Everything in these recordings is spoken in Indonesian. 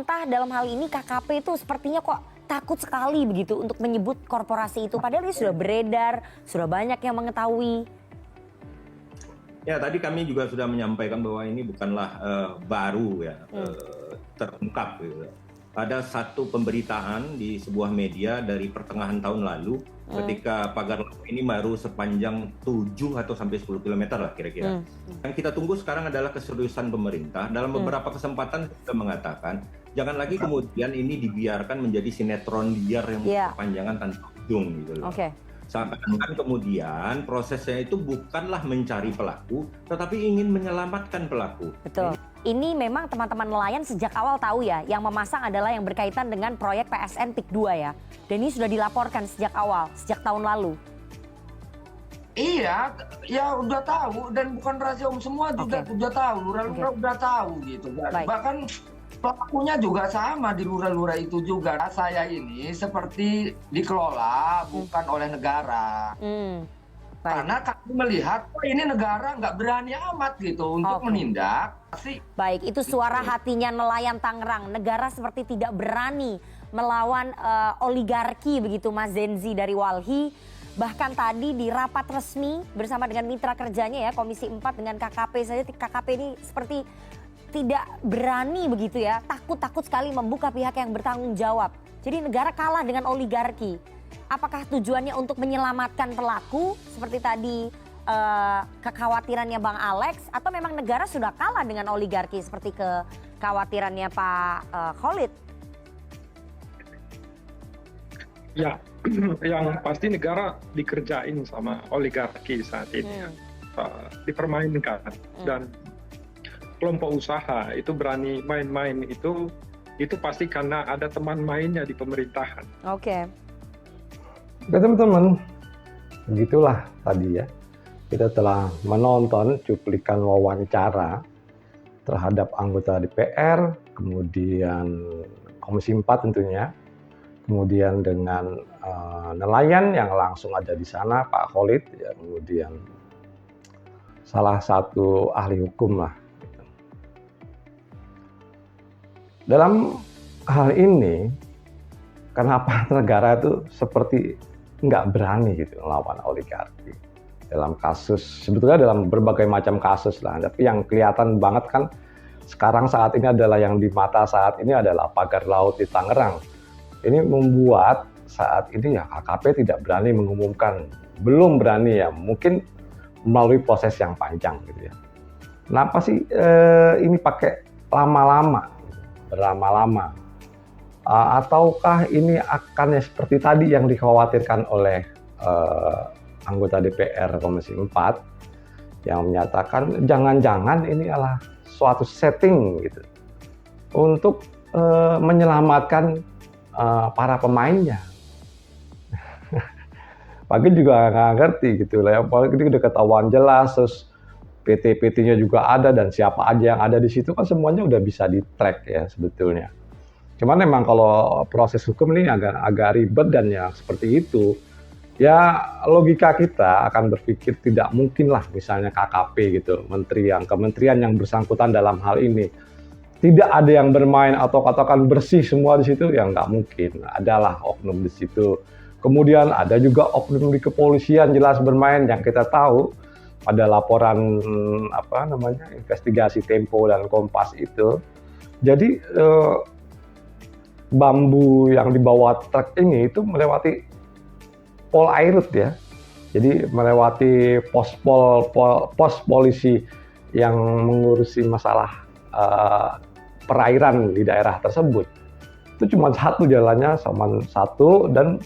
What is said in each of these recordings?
pemerintah dalam hal ini KKP itu sepertinya kok takut sekali begitu untuk menyebut korporasi itu. Padahal ini sudah beredar, sudah banyak yang mengetahui. Ya, tadi kami juga sudah menyampaikan bahwa ini bukanlah baru ya, terungkap gitu. Ada satu pemberitaan di sebuah media dari pertengahan tahun lalu ketika pagar laut ini baru sepanjang 7 atau sampai 10 km lah kira-kira. Yang kita tunggu sekarang adalah keseriusan pemerintah. Dalam beberapa kesempatan kita mengatakan, jangan lagi kemudian ini dibiarkan menjadi sinetron liar yang berkepanjangan tanpa ujung gitu loh. Sampai kemudian prosesnya itu bukanlah mencari pelaku, tetapi ingin menyelamatkan pelaku. Betul. Ini memang teman-teman nelayan sejak awal tahu ya, yang memasang adalah yang berkaitan dengan proyek PSN PIK 2 ya. Dan ini sudah dilaporkan sejak awal, sejak tahun lalu. Iya, ya udah tahu dan bukan rahasia umum, semua juga udah tahu, lurah-lurah udah tahu gitu. Bahkan pelakunya juga sama di lurah-lurah itu juga. Saya ini seperti dikelola bukan oleh negara. Karena kami melihat ini negara nggak berani amat gitu untuk menindak. Baik, itu suara hatinya nelayan Tangerang. Negara seperti tidak berani melawan oligarki begitu, Mas Zenzi dari Walhi. Bahkan tadi di rapat resmi bersama dengan mitra kerjanya ya, Komisi 4 dengan KKP saja, KKP ini seperti tidak berani begitu ya, takut sekali membuka pihak yang bertanggung jawab. Jadi negara kalah dengan oligarki. Apakah tujuannya untuk menyelamatkan pelaku seperti tadi kekhawatirannya Bang Alex, atau memang negara sudah kalah dengan oligarki seperti kekhawatirannya Pak Khalid? Ya, yang pasti negara dikerjain sama oligarki saat ini, dipermainkan, dan kelompok usaha itu berani main-main itu pasti karena ada teman mainnya di pemerintahan. Oke, teman-teman, begitulah tadi ya, kita telah menonton cuplikan wawancara terhadap anggota DPR, kemudian Komisi 4 tentunya, kemudian dengan nelayan yang langsung ada di sana, Pak Khalid, ya, kemudian salah satu ahli hukum lah. Gitu. Dalam hal ini, kenapa negara itu seperti nggak berani gitu melawan oligarki dalam kasus, sebetulnya dalam berbagai macam kasus lah, tapi yang kelihatan banget kan sekarang saat ini adalah yang di mata saat ini adalah pagar laut di Tangerang. Ini membuat saat ini ya KKP tidak berani mengumumkan, belum berani ya, mungkin melalui proses yang panjang gitu ya. Kenapa sih ini pakai lama-lama, berlama-lama? Ataukah ini akan seperti tadi yang dikhawatirkan oleh anggota DPR Komisi 4 yang menyatakan jangan-jangan ini adalah suatu setting gitu untuk menyelamatkan para pemainnya. Pagi juga nggak ngerti gitu lah, apalagi udah ketahuan jelas, terus PT-PT-nya juga ada dan siapa aja yang ada di situ kan semuanya udah bisa di track ya sebetulnya. Cuman memang kalau proses hukum ini agak ribet dan ya seperti itu. Ya logika kita akan berpikir tidak mungkin lah misalnya KKP gitu, kementerian yang bersangkutan dalam hal ini tidak ada yang bermain atau katakan bersih semua di situ, ya nggak mungkin. Adalah oknum di situ. Kemudian ada juga oknum di kepolisian jelas bermain yang kita tahu pada laporan investigasi Tempo dan Kompas itu. Jadi bambu yang dibawa truk ini itu melewati Pol Airut ya. Jadi melewati pos polisi yang mengurusi masalah perairan di daerah tersebut. Itu cuma satu jalannya, sama satu, dan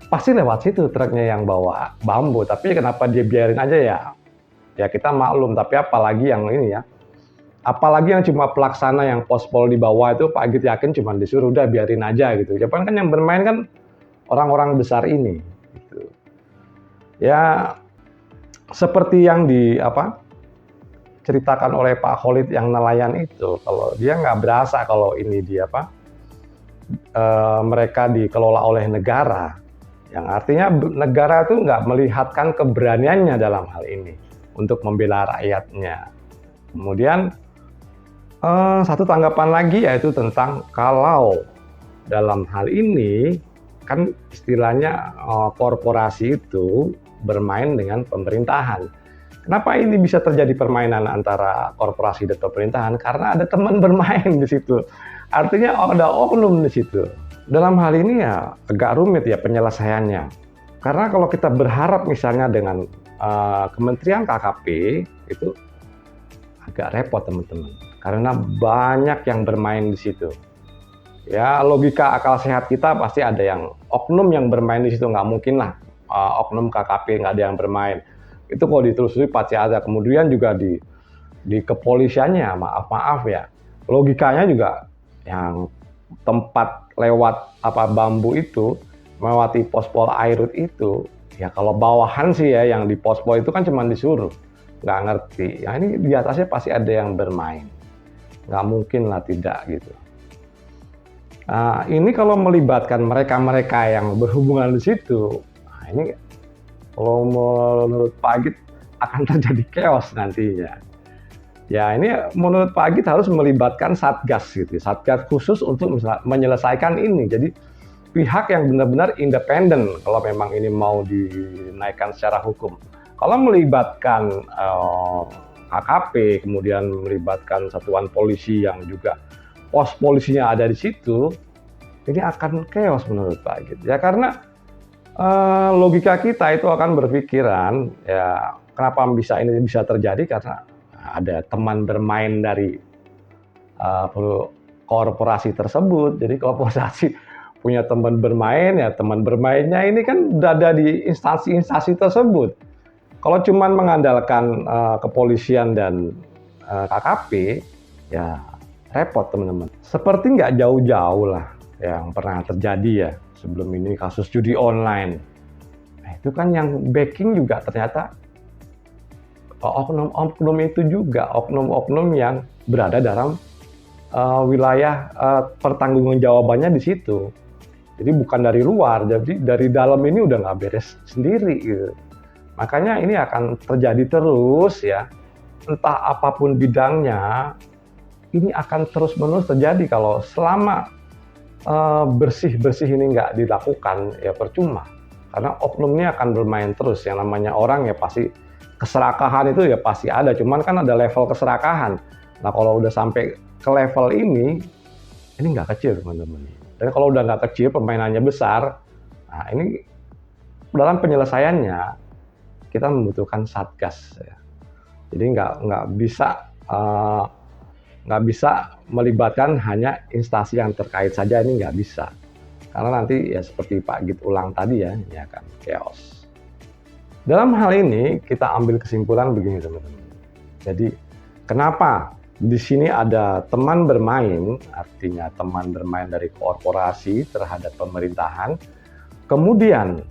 pasti lewat situ truknya yang bawa bambu. Tapi kenapa dia biarin aja ya? Ya kita maklum, tapi apalagi yang ini ya. Apalagi yang cuma pelaksana yang pospol di bawah itu Pak Agit yakin cuma disuruh udah biarin aja gitu. Jangan kan yang bermain kan orang-orang besar ini gitu. Ya seperti yang ceritakan oleh Pak Khalid yang nelayan itu, kalau dia nggak berasa kalau ini mereka dikelola oleh negara, yang artinya negara itu nggak melihatkan keberaniannya dalam hal ini untuk membela rakyatnya. Kemudian Satu tanggapan lagi yaitu tentang kalau dalam hal ini kan istilahnya korporasi itu bermain dengan pemerintahan. Kenapa ini bisa terjadi permainan antara korporasi dan pemerintahan? Karena ada teman bermain di situ. Artinya ada oknum di situ. Dalam hal ini ya agak rumit ya penyelesaiannya. Karena kalau kita berharap misalnya dengan Kementerian KKP itu agak repot teman-teman. Karena banyak yang bermain di situ. Ya logika akal sehat kita pasti ada yang oknum yang bermain di situ, nggak mungkin lah oknum KKP nggak ada yang bermain. Itu kalau ditelusuri pasti ada. Kemudian juga di kepolisiannya maaf ya logikanya juga yang tempat lewat bambu itu melewati pospol Airut itu ya kalau bawahan sih ya yang di pospol itu kan cuma disuruh nggak ngerti. Ya ini di atasnya pasti ada yang bermain. Nggak mungkin lah tidak gitu. Nah, ini kalau melibatkan mereka-mereka yang berhubungan di situ, nah ini kalau menurut Pak Agit akan terjadi chaos nantinya. Ya ini menurut Pak Agit harus melibatkan Satgas gitu, Satgas khusus untuk menyelesaikan ini. Jadi pihak yang benar-benar independen kalau memang ini mau dinaikkan secara hukum. Kalau melibatkan KKP, kemudian melibatkan satuan polisi yang juga pos polisinya ada di situ, ini akan chaos menurut Pak Agit. Ya karena logika kita itu akan berpikiran, ya kenapa ini bisa terjadi karena ada teman bermain dari korporasi tersebut. Jadi korporasi punya teman bermain, ya teman bermainnya ini kan berada di instansi-instansi tersebut. Kalau cuma mengandalkan kepolisian dan KKP, ya repot teman-teman. Seperti nggak jauh-jauh lah yang pernah terjadi ya sebelum ini kasus judi online. Nah, itu kan yang backing juga ternyata oknum-oknum itu juga oknum-oknum yang berada dalam wilayah pertanggungjawabannya di situ. Jadi bukan dari luar, jadi dari dalam ini udah nggak beres sendiri gitu. Makanya ini akan terjadi terus ya, entah apapun bidangnya, ini akan terus-menerus terjadi kalau selama bersih-bersih ini nggak dilakukan, ya percuma. Karena oknumnya akan bermain terus, yang namanya orang ya pasti keserakahan itu ya pasti ada, cuman kan ada level keserakahan. Nah kalau udah sampai ke level ini nggak kecil teman-teman. Dan kalau udah nggak kecil, permainannya besar, nah ini dalam penyelesaiannya, kita membutuhkan Satgas ya. Jadi nggak bisa melibatkan hanya instansi yang terkait saja, ini nggak bisa. Karena nanti ya seperti Pak Agit ulang tadi ya, ini akan chaos. Dalam hal ini kita ambil kesimpulan begini teman-teman. Jadi kenapa di sini ada teman bermain, artinya teman bermain dari korporasi terhadap pemerintahan. Kemudian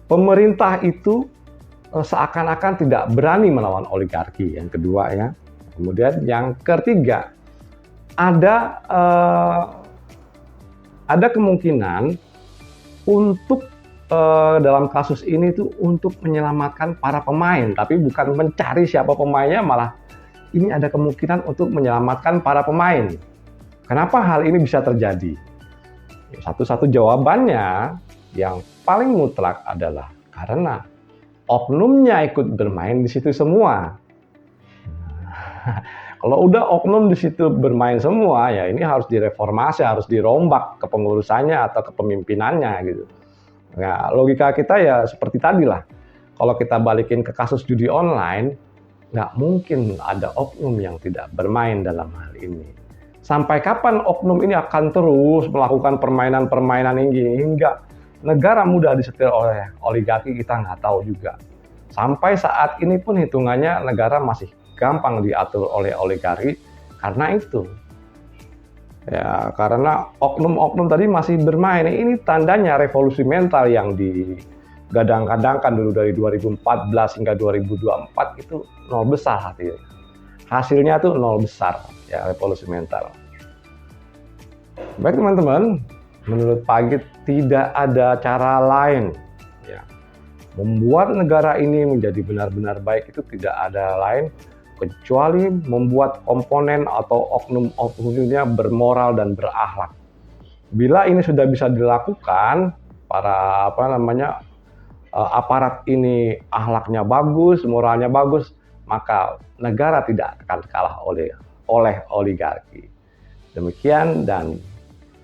pemerintah itu seakan-akan tidak berani melawan oligarki, yang kedua ya. Kemudian yang ketiga, ada kemungkinan untuk dalam kasus ini tuh untuk menyelamatkan para pemain, tapi bukan mencari siapa pemainnya, malah ini ada kemungkinan untuk menyelamatkan para pemain. Kenapa hal ini bisa terjadi? Satu-satu jawabannya yang paling mutlak adalah karena oknumnya ikut bermain di situ semua. Kalau udah oknum di situ bermain semua, ya ini harus direformasi, harus dirombak kepengurusannya atau kepemimpinannya gitu. Nah, logika kita ya seperti tadi lah. Kalau kita balikin ke kasus judi online, nggak mungkin ada oknum yang tidak bermain dalam hal ini. Sampai kapan oknum ini akan terus melakukan permainan-permainan ini hingga negara mudah disetir oleh oligarki, kita nggak tahu juga. Sampai saat ini pun hitungannya negara masih gampang diatur oleh oligarki karena itu. Ya, karena oknum-oknum tadi masih bermain. Ini tandanya revolusi mental yang digadang-gadangkan dulu dari 2014 hingga 2024 itu nol besar hasilnya tuh nol besar ya, revolusi mental. Baik teman-teman, menurut Pak Agit tidak ada cara lain ya membuat negara ini menjadi benar-benar baik, itu tidak ada lain kecuali membuat komponen atau oknum-oknumnya bermoral dan berakhlak. Bila ini sudah bisa dilakukan, para aparat ini akhlaknya bagus, moralnya bagus, maka negara tidak akan kalah oleh oligarki. Demikian dan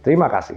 terima kasih.